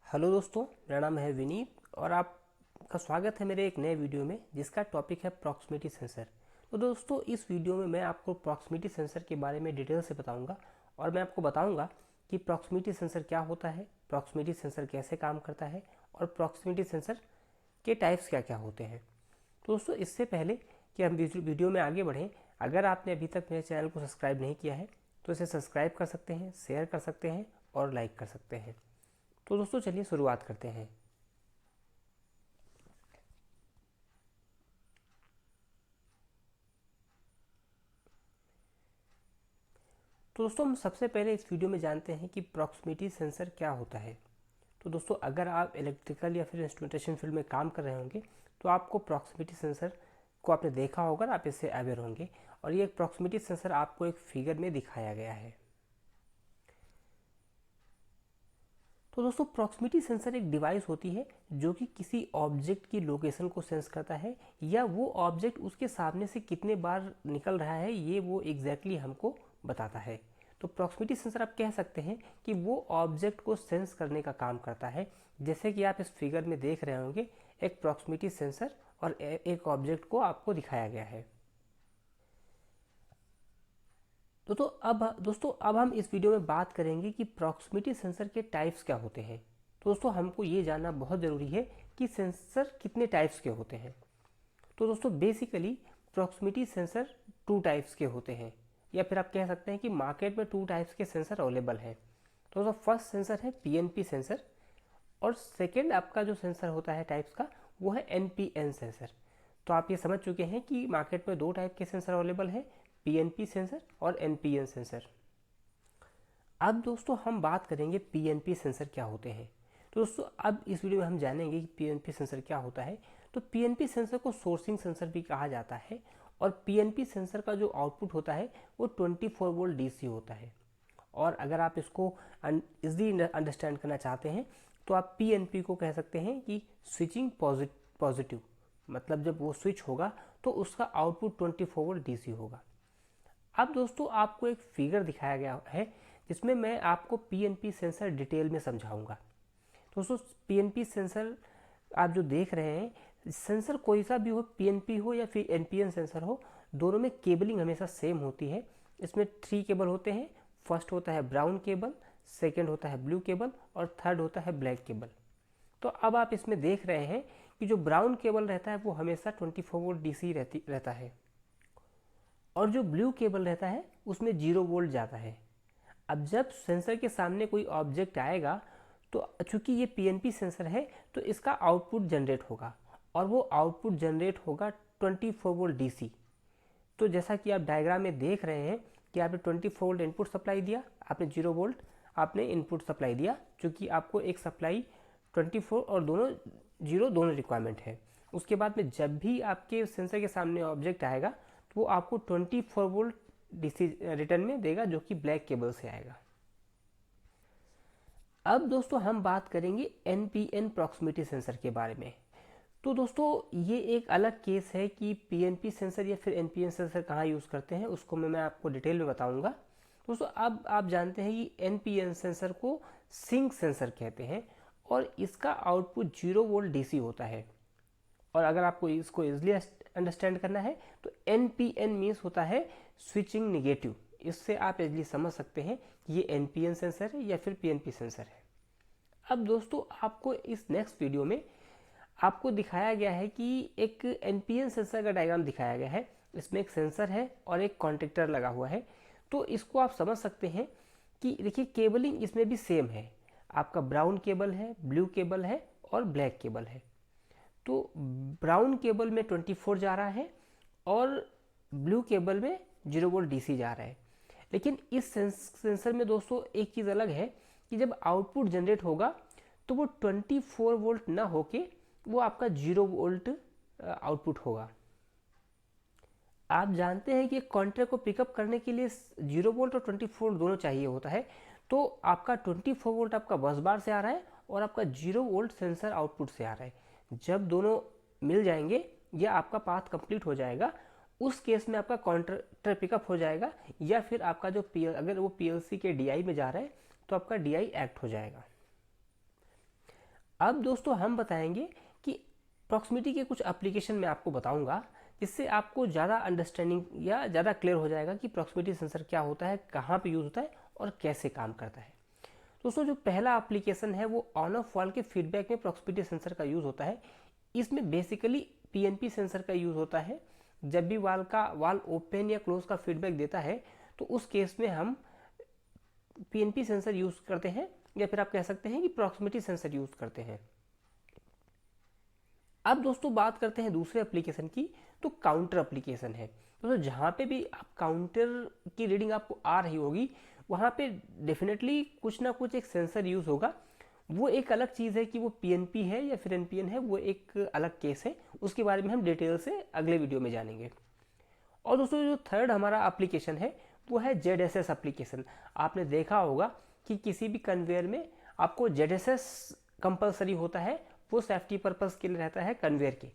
Hello दोस्तों, मेरा नाम है विनीत और आपका स्वागत है मेरे एक नए वीडियो में जिसका टॉपिक है प्रॉक्सिमिटी सेंसर। तो दोस्तों, इस वीडियो में मैं आपको प्रॉक्सिमिटी सेंसर के बारे में डिटेल से बताऊंगा और मैं आपको बताऊंगा कि प्रॉक्सिमिटी सेंसर क्या होता है, प्रॉक्सिमिटी सेंसर कैसे काम करता है और प्रॉक्सिमिटी सेंसर के टाइप्स क्या क्या होते हैं। तो दोस्तों, इससे पहले कि हम वीडियो में आगे बढ़ें, अगर आपने अभी तक मेरे चैनल को सब्सक्राइब नहीं किया है तो इसे सब्सक्राइब कर सकते हैं, शेयर कर सकते हैं और लाइक कर सकते हैं। तो दोस्तों, चलिए शुरुआत करते हैं। तो दोस्तों, हम सबसे पहले इस वीडियो में जानते हैं कि प्रॉक्सिमिटी सेंसर क्या होता है। तो दोस्तों, अगर आप इलेक्ट्रिकल या फिर इंस्ट्रूमेंटेशन फील्ड में काम कर रहे होंगे तो आपको प्रॉक्सिमिटी सेंसर को आपने देखा होगा और आप इससे अवेयर होंगे। और ये प्रॉक्सिमिटी सेंसर आपको एक फिगर में दिखाया गया है। तो दोस्तों, प्रॉक्सिमिटी सेंसर एक डिवाइस होती है जो कि किसी ऑब्जेक्ट की लोकेशन को सेंस करता है या वो ऑब्जेक्ट उसके सामने से कितने बार निकल रहा है ये वो एग्जैक्टली हमको बताता है। तो प्रॉक्सिमिटी सेंसर आप कह सकते हैं कि वो ऑब्जेक्ट को सेंस करने का काम करता है। जैसे कि आप इस फिगर में देख रहे होंगे, एक प्रॉक्सिमिटी सेंसर और एक ऑब्जेक्ट को आपको दिखाया गया है। तो दोस्तों, अब हम इस वीडियो में बात करेंगे कि प्रॉक्सिमिटी सेंसर के टाइप्स क्या होते हैं। तो दोस्तों, हमको ये जानना बहुत ज़रूरी है कि सेंसर कितने टाइप्स के होते हैं। तो दोस्तों, basically proximity sensor two types के होते हैं, या फिर आप कह सकते हैं कि मार्केट में टू टाइप्स के सेंसर अवेलेबल हैं। तो दोस्तों, फर्स्ट सेंसर है पीएनपी सेंसर और सेकेंड आपका जो सेंसर होता है टाइप्स का वो है एनपीएन सेंसर। तो आप ये समझ चुके हैं कि मार्केट में दो टाइप के सेंसर अवेलेबल हैं, पीएनपी सेंसर और एनपीएन सेंसर। अब दोस्तों, हम बात करेंगे पीएनपी सेंसर क्या होते हैं। तो दोस्तों, अब इस वीडियो में हम जानेंगे कि पीएनपी सेंसर क्या होता है। तो पीएनपी सेंसर को सोर्सिंग सेंसर भी कहा जाता है और पीएनपी सेंसर का जो आउटपुट होता है वो 24 वोल्ट डीसी होता है। और अगर आप इसको इजली अंडरस्टैंड करना चाहते हैं तो आप पीएनपी को कह सकते हैं कि स्विचिंग पॉजिटिव, मतलब जब वो स्विच होगा तो उसका आउटपुट 24 वोल्ट डीसी होगा। अब दोस्तों, आपको एक फिगर दिखाया गया है जिसमें मैं आपको पीएनपी सेंसर डिटेल में समझाऊंगा। दोस्तों, पीएनपी सेंसर आप जो देख रहे हैं, सेंसर कोई सा भी हो, पीएनपी हो या फिर एनपीएन सेंसर हो, दोनों में केबलिंग हमेशा सेम होती है। इसमें 3 केबल होते हैं। फर्स्ट होता है ब्राउन केबल, सेकेंड होता है ब्लू केबल और थर्ड होता है ब्लैक केबल। तो अब आप इसमें देख रहे हैं कि जो ब्राउन केबल रहता है वो हमेशा 24 वोल्ट डीसी रहता है और जो ब्लू केबल रहता है उसमें 0 वोल्ट जाता है। अब जब सेंसर के सामने कोई ऑब्जेक्ट आएगा तो चूंकि ये पीएनपी सेंसर है तो इसका आउटपुट जनरेट होगा और वो आउटपुट जनरेट होगा 24 वोल्ट डीसी। तो जैसा कि आप डायग्राम में देख रहे हैं कि आपने 24 वोल्ट इनपुट सप्लाई दिया, आपने 0 वोल्ट आपने इनपुट सप्लाई दिया, क्योंकि आपको एक सप्लाई 24 और दोनों 0 दोनों रिक्वायरमेंट है। उसके बाद में जब भी आपके सेंसर के सामने ऑब्जेक्ट आएगा तो वो आपको 24 वोल्ट डीसी रिटर्न में देगा, जो कि ब्लैक केबल से आएगा। अब दोस्तों, हम बात करेंगे एनपीएन प्रॉक्सिमिटी सेंसर के बारे में। तो दोस्तों, ये एक अलग केस है कि पीएनपी सेंसर या फिर एनपीएन सेंसर कहाँ यूज़ करते हैं, उसको मैं आपको डिटेल में बताऊंगा। दोस्तों, अब आप जानते हैं कि एनपीएन सेंसर को सिंक सेंसर कहते हैं और इसका आउटपुट 0 वोल्ट डीसी होता है। और अगर आपको इसको इजिली अंडरस्टैंड करना है तो एनपीएन मीन्स होता है स्विचिंग निगेटिव। इससे आप इजिली समझ सकते हैं कि ये एनपीएन सेंसर है या फिर पीएनपी सेंसर है। अब दोस्तों, आपको इस नेक्स्ट वीडियो में आपको दिखाया गया है कि एक एनपीएन सेंसर का डायग्राम दिखाया गया है। इसमें एक सेंसर है और एक कॉन्टेक्टर लगा हुआ है। तो इसको आप समझ सकते हैं कि देखिए, केबलिंग इसमें भी सेम है। आपका ब्राउन केबल है, ब्लू केबल है और ब्लैक केबल है। तो ब्राउन केबल में 24 जा रहा है और ब्लू केबल में 0 वोल्ट डीसी जा रहा है। लेकिन इस सेंसर में दोस्तों एक चीज़ अलग है कि जब आउटपुट जनरेट होगा तो वो 24 वोल्ट ना होके वो आपका 0 वोल्ट आउटपुट होगा। आप जानते हैं कि कॉन्ट्रैक्ट को पिकअप करने के लिए 0 वोल्ट और 24 वोल्ट दोनों चाहिए होता है। तो आपका 24 वोल्ट आपका बस बार से आ रहा है और आपका 0 वोल्ट सेंसर आउटपुट से आ रहा है। जब दोनों मिल जाएंगे या आपका पाथ कंप्लीट हो जाएगा, उस केस में आपका कॉन्ट्रैक्टर पिकअप हो जाएगा, या फिर आपका जो अगर वो पीएलसी के डीआई में जा रहा है तो आपका डीआई एक्ट हो जाएगा। अब दोस्तों हम बताएंगे कि प्रॉक्सिमिटी के कुछ एप्लीकेशन मैं आपको बताऊंगा, जिससे आपको ज़्यादा अंडरस्टैंडिंग या ज़्यादा क्लियर हो जाएगा कि प्रॉक्सिमिटी सेंसर क्या होता है, कहाँ पे यूज़ होता है और कैसे काम करता है। दोस्तों जो पहला एप्लीकेशन है वो ऑन ऑफ वाल के फीडबैक में प्रॉक्सिमिटी सेंसर का यूज़ होता है। इसमें बेसिकली पीएनपी सेंसर का यूज़ होता है। जब भी वाल ओपन या क्लोज का फीडबैक देता है तो उस केस में हम पीएनपी सेंसर यूज़ करते हैं, या फिर आप कह सकते हैं कि प्रॉक्सिमिटी सेंसर यूज़ करते हैं। अब दोस्तों बात करते हैं दूसरे एप्लीकेशन की, तो काउंटर एप्लीकेशन है। दोस्तों जहाँ पे भी आप काउंटर की रीडिंग आपको आ रही होगी वहाँ पे डेफिनेटली कुछ ना कुछ एक सेंसर यूज़ होगा। वो एक अलग चीज़ है कि वो पीएनपी है या फिर एनपीएन है, वो एक अलग केस है, उसके बारे में हम डिटेल से अगले वीडियो में जानेंगे। और दोस्तों जो थर्ड हमारा एप्लीकेशन है वो है ZSS एप्लीकेशन। आपने देखा होगा कि किसी भी कन्वेयर में आपको ZSS कंपलसरी होता है, वो सेफ्टी पर्पस के लिए रहता है कन्वेयर के।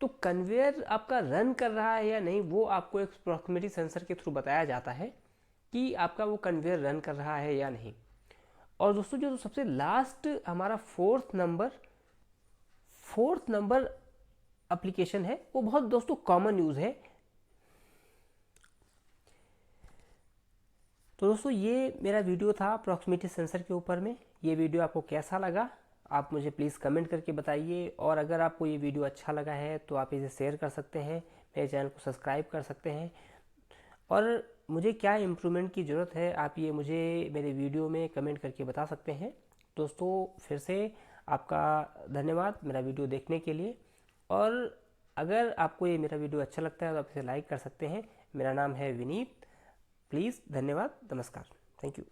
तो कन्वेयर आपका रन कर रहा है या नहीं वो आपको एक प्रॉक्सिमिटी सेंसर के थ्रू बताया जाता है कि आपका वो कन्वेयर रन कर रहा है या नहीं। और दोस्तों जो सबसे लास्ट हमारा फोर्थ नंबर एप्लीकेशन है वो बहुत दोस्तों कॉमन यूज़ है। तो दोस्तों ये मेरा वीडियो था प्रॉक्सिमिटी सेंसर के ऊपर में। ये वीडियो आपको कैसा लगा आप मुझे प्लीज़ कमेंट करके बताइए, और अगर आपको ये वीडियो अच्छा लगा है तो आप इसे शेयर कर सकते हैं, मेरे चैनल को सब्सक्राइब कर सकते हैं। और मुझे क्या इम्प्रूवमेंट की ज़रूरत है आप ये मुझे मेरे वीडियो में कमेंट करके बता सकते हैं। दोस्तों फिर से आपका धन्यवाद मेरा वीडियो देखने के लिए, और अगर आपको ये मेरा वीडियो अच्छा लगता है तो आप इसे लाइक कर सकते हैं। मेरा नाम है विनीत। प्लीज़, धन्यवाद, नमस्कार, थैंक यू।